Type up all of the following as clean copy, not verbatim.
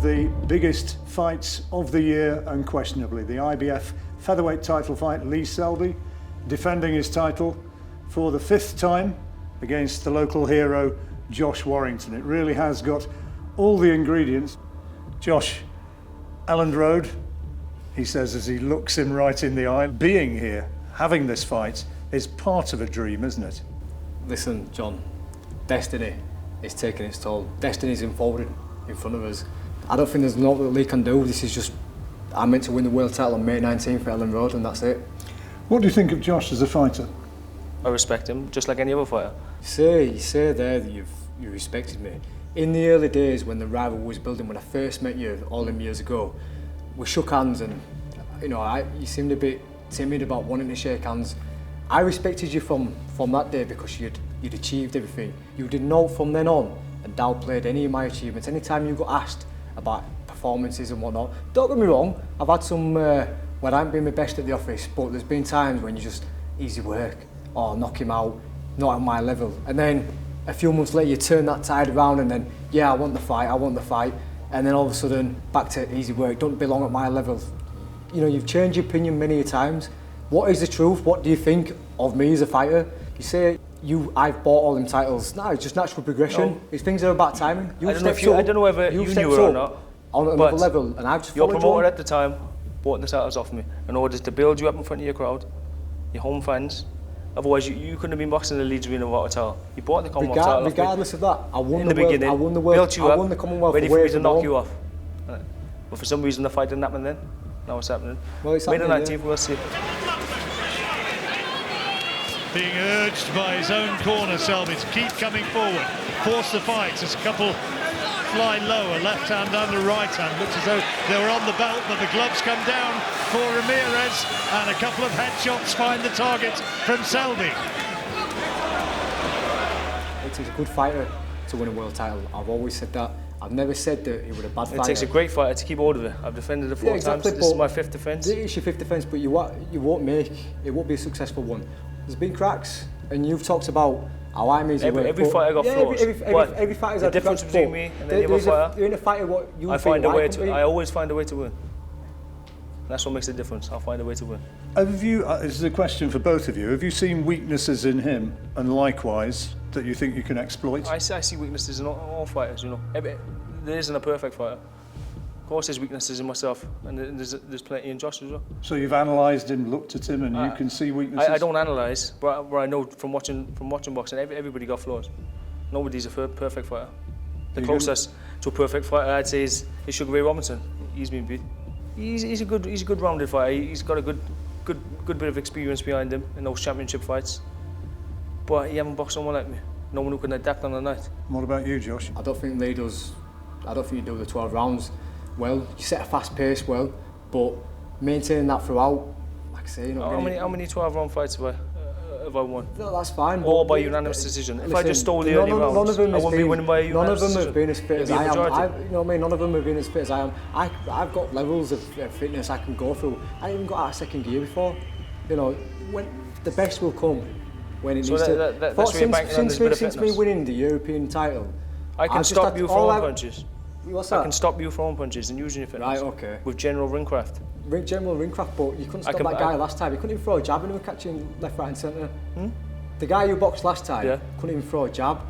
the biggest fights of the year, unquestionably. The IBF Featherweight title fight, Lee Selby defending his title for the 5th time against the local hero, Josh Warrington. It really has got all the ingredients. Josh, Elland Road, he says as he looks him right in the eye, being here, having this fight, is part of a dream, isn't it? Listen, John, destiny is taking its toll. Destiny's unfolded in front of us. I don't think there's naught that Lee can do. This is just, I'm meant to win the world title on May 19th at Elland Road, and that's it. What do you think of Josh as a fighter? I respect him, just like any other fighter. You say there that you respected me. In the early days when the rivalry was building, when I first met you all them years ago, we shook hands and you seemed a bit timid about wanting to shake hands. I respected you from that day because you'd achieved everything. You did not from then on and downplayed any of my achievements. Anytime you got asked about performances and whatnot, don't get me wrong, I've had some when I haven't been my best at the office, but there's been times when you just easy work or knock him out, not at my level. And then a few months later you turn that tide around and then, yeah, I want the fight. And then all of a sudden, back to easy work, don't belong at my level. You know, you've changed your opinion many times. What is the truth? What do you think of me as a fighter? You say I've bought all them titles. No, it's just natural progression. No. It's things are about timing. I don't know whether you knew it or not. On another level, and I've just your promoter at the time bought the titles off me in order to build you up in front of your crowd, your home fans. Otherwise, you couldn't have been boxing in the Leeds Arena without a title. You bought the Commonwealth title. Regardless of that, I won in the beginning. World, I won the world. Built you I up, won the Commonwealth. ready for me to knock you off. But for some reason, the fight didn't happen then. Now it's happening. Well, it's May the happening, 19th, we'll see. Being urged by his own corner, Selby, to keep coming forward, force the fight as a couple fly lower, left hand and the right hand. Looks as though they were on the belt, but the gloves come down for Ramirez, and a couple of headshots find the target from Selby. It takes a good fighter to win a world title. I've always said that. I've never said that he was a bad fighter. It takes a great fighter to keep hold of it. I've defended it 4 times. This is my 5th defence. It's your 5th defence, but you won't be a successful one. There's been cracks, and you've talked about how I'm easy. Every fighter got flaws. Every fighter's the difference between me and any other fighter. You're in a fighter, what you I always find a way to win. That's what makes the difference. I'll find a way to win. Have you, this is a question for both of you, have you seen weaknesses in him, and likewise, that you think you can exploit? I see weaknesses in all fighters, you know. There isn't a perfect fighter. Of course there's weaknesses in myself, and there's plenty in Josh as well. So you've analysed him, looked at him, and you can see weaknesses? I don't analyse, but I know from watching boxing, everybody got flaws. Nobody's a perfect fighter. The closest to a perfect fighter, I'd say, is Sugar Ray Robinson. He's been beat. He's a good rounded fighter. He's got a good bit of experience behind him in those championship fights. But he hasn't boxed someone like me. No one who can adapt on the night. What about you, Josh? I don't think Lee does. I don't think you do the 12 rounds well. You set a fast pace well, but maintaining that throughout, like I say, you know. How many 12-round fights have I won? No, that's fine. All by unanimous decision. If I just stole the early rounds, I wouldn't be winning by a unanimous decision. None of them have been as fit as I am. You know what I mean? None of them have been as fit as I am. I've got levels of fitness I can go through. I haven't even got out of second gear before. You know, when the best will come when it needs to. Since me winning the European title, I can stop you throwing punches. What's that? I can stop you throwing punches and using your fitness. Right, okay. With general ringcraft. General ringcraft, but you couldn't stop that guy last time. He couldn't even throw a jab and he was catching left, right and centre. The guy who boxed last time couldn't even throw a jab,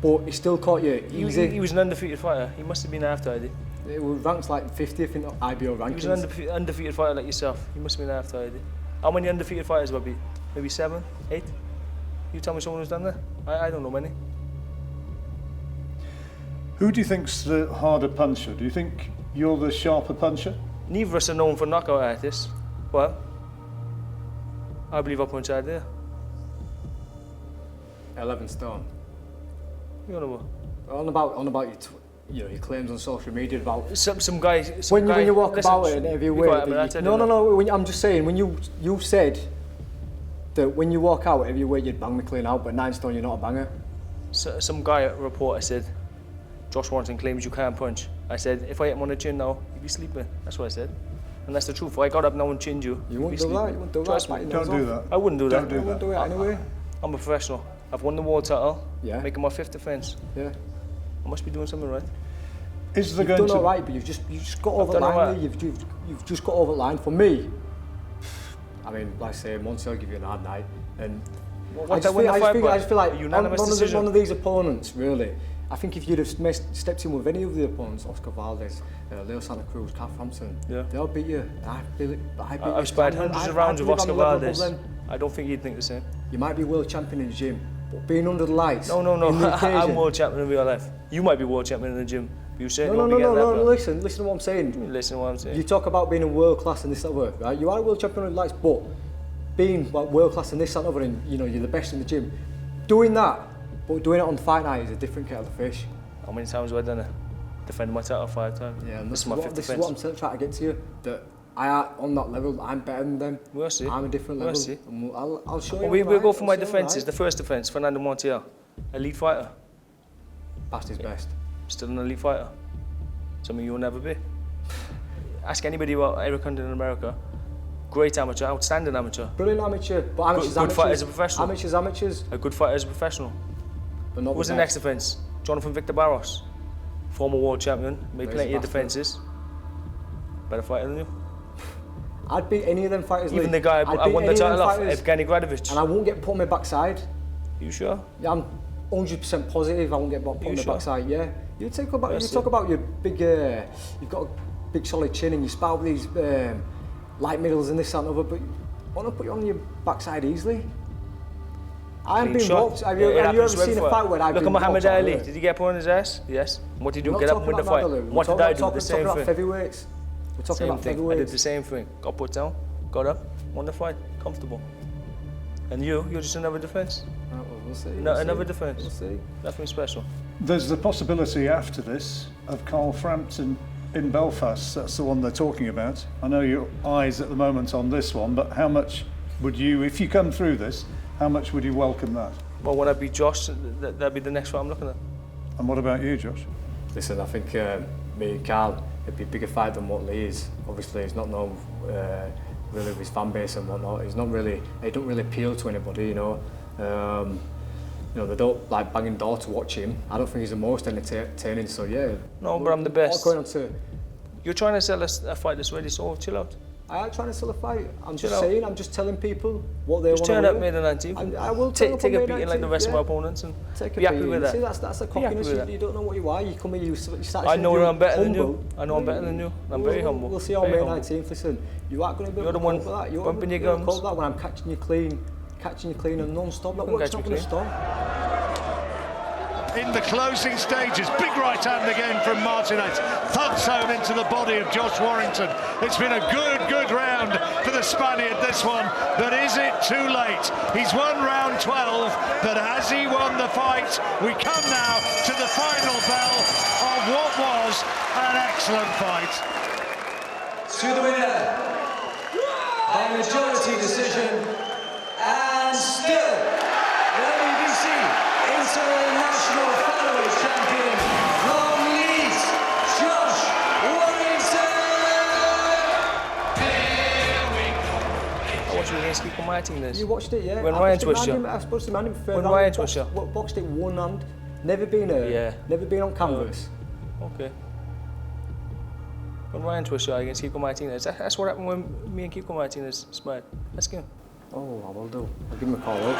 but he still caught you easy. He was an undefeated fighter. He must have been after ID. It was ranked like 50th in IBO rankings. He was an undefeated fighter like yourself. He must have been after ID. How many undefeated fighters would be? Maybe 7, 8? You tell me someone who's done that? I don't know many. Who do you think's the harder puncher? Do you think you're the sharper puncher? Neither of us are known for knockout artists. Well, I believe I punch hard there. 11 stone. You don't know what? On about your claims on social media about some guy. When you walk about it in every way. No. I'm just saying when you said that when you walk out every way you'd bang me clean out, but 9 stone you're not a banger. Some guy reporter said, Josh Warrington claims you can't punch. I said, if I hit him on the chin now, you'd be sleeping. That's what I said. And that's the truth. If I got up now and chinned you, you wouldn't do that. You wouldn't do that. Don't do that. I wouldn't do that. Don't do that. I wouldn't do it anyway. I'm a professional. I've won the world title. Yeah. Making my 5th defence. Yeah. I must be doing something right. Is there you've going done to... all right, but you've just got over the done all line. right. You've just got over the line. For me, I mean, like I say, Monty will give you an hard night, and I just feel like none of these opponents really. I think if you'd have stepped in with any of the opponents, Oscar Valdez, Leo Santa Cruz, Cat Frampton, they'll beat you. I've sparred hundreds of rounds with Oscar Valdez. I don't think you'd think the same. You might be world champion in the gym, but being under the lights. No. I'm world champion in real life. You might be world champion in the gym. You say no. Listen to what I'm saying. Listen to what I'm saying. You talk about being a world class and this that work, right? You are a world champion in the lights, but being like world class and this that other, and you're the best in the gym. Doing that, but doing it on fight night is a different kettle of fish. How many times have I done it? Defended my title 5 times. Yeah, and this is my 5th defense. This is what I'm still trying to get to you. That I are on that level. I'm better than them. We'll see. I'm a different level. We'll see. And I'll show you. We'll go for my defences. The first defence, Fernando Montiel, elite fighter. Past his best. Still an elite fighter. Something you'll never be. Ask anybody about Eric Hunter in America. Great amateur, outstanding amateur. Brilliant amateur, but amateurs, good fighter as a professional. Amateurs. A good fighter as a professional. But not Who was the next defence? Jonathan Victor Barros, former world champion, made plenty of defences. Better fighter than you. I'd beat any of them fighters. Even the guy I won the title off, Evgeny Gradovich. And I won't get put on my backside. You sure? Yeah, I'm 100% positive I won't get put on my backside. Yeah. You talk about your big. You've got a big solid chin and you spout these light middles and this and other, but I want to put you on your backside easily. I haven't been boxed. Have you ever seen a fight where I've been boxed? Look at Muhammad Ali. Did he get put on his ass? Yes. What did he do? Get up and win the fight. What did I do? The same thing. We're talking about featherweights. We're talking about featherweights. I did the same thing. Got put down, got up, won the fight, comfortable. And you're just another defence. Right, well, we'll see. Another defence. We'll see. Nothing special. There's the possibility after this of Carl Frampton in Belfast. That's the one they're talking about. I know your eyes at the moment on this one, but how much would you, if you come through this, how much would you welcome that? Well, when I beat Josh, that'd be the next fight I'm looking at. And what about you, Josh? Listen, I think me and Carl, it'd be a bigger fight than what Lee is. Obviously, he's not known really with his fan base and whatnot. He don't really appeal to anybody, they don't like banging door to watch him. I don't think he's the most entertaining, so yeah. No, but I'm the best. Going on to, you're trying to sell a fight that's ready, so chill out. I ain't trying to sell a fight. I'm just telling people what they want to turn up May the 19th. I will take a beating like the rest of my opponents and be happy with that. See, that's the cockiness. You don't know what you are. You come here, you start. I know I'm better than you. I know I'm better than you. I'm very humble. We'll see on May 19th. Listen, you aren't going to be able to cope with that. You're bumping your guns. Cope that when I'm catching you clean and non-stop. That work's not going to stop. In the closing stages, big right hand again from Martinez, thuds home into the body of Josh Warrington. It's been a good round for the Spaniard, this one, but is it too late? He's won round 12, but has he won the fight? We come now to the final bell of what was an excellent fight. To the winner, by majority decision, and still, the WBC International Featherweight Champion from Leeds, Josh Warrington! I watched you against Kiko Martinez. You watched it, yeah? When Ryan twist you. I supposed to man him fair. When Ryan twist you. Boxed it one hand, never been on canvas. Okay. When Ryan twist you against Kiko Martinez, that's what happened when me and Kiko Martinez sparred. Let's go. Oh, I will do. I'll give him a call out.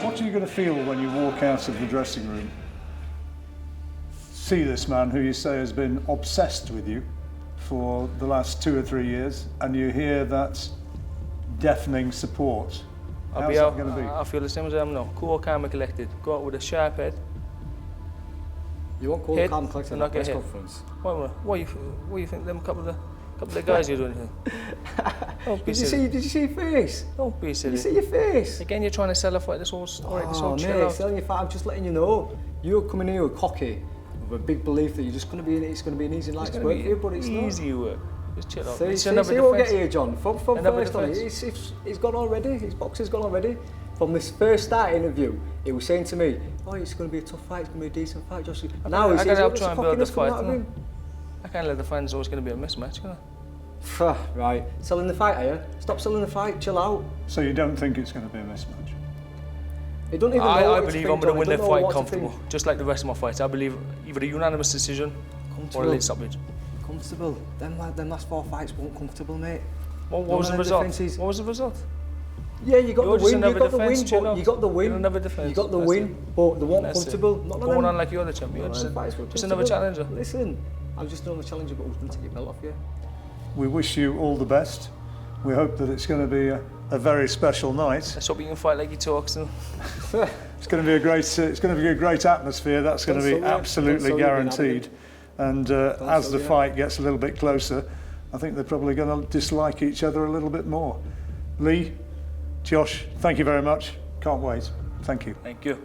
What are you going to feel when you walk out of the dressing room? See this man who you say has been obsessed with you for the last 2 or 3 years, and you hear that deafening support. How's that going to be? I feel the same as I am now. Cool, calm and collected. Go out with a sharp head. You won't call calm and collected in that press conference. What you think them couple of guys you're doing here? Did you see your face? Don't be silly. Did you see your face? Again, you're trying to sell a fight this whole story. Mate, selling your fight. I'm just letting you know. You're coming here with cocky, with a big belief that you're just going to be. It's going to be an easy night's work for you, but it's not. Easy work. Just chill out. See what we get here, John. From first on, he's gone already. His boxer's gone already. from this first start interview, he was saying to me, oh, it's going to be a tough fight, it's going to be a decent fight, Josh. Now he I says, gotta oh, help there's try a and build the cockiness coming fight. out of him. I can't let the fans know it's going to be a mismatch, can I? Right, selling the fight, are you? Stop selling the fight, chill out. So you don't think it's going to be a mismatch? He don't even know I what to believe think, I'm going to John. win He the don't know fight what to comfortable, think. just like the rest of my fights. I believe either a unanimous decision or a Comfortable. late stoppage. Comfortable. Them last 4 fights weren't comfortable, mate. What None was of the them result? defences. What was the result? Yeah, you got You're the just win, another you got the defence, win, chill but out. you got the win. You're another defence. You got the That's win, it. but they weren't That's it. comfortable. None of Going them. on like you're the champion. None of them fights were Just another comfortable. challenger. Listen, I was just another challenger, but I was going to take your belt off you. We wish you all the best. We hope that it's going to be a very special night. Let's hope you can fight like he talks. And It's going to be a great atmosphere. That's going to be absolutely guaranteed. And as the fight gets a little bit closer, I think they're probably going to dislike each other a little bit more. Lee, Josh, thank you very much. Can't wait. Thank you. thank you.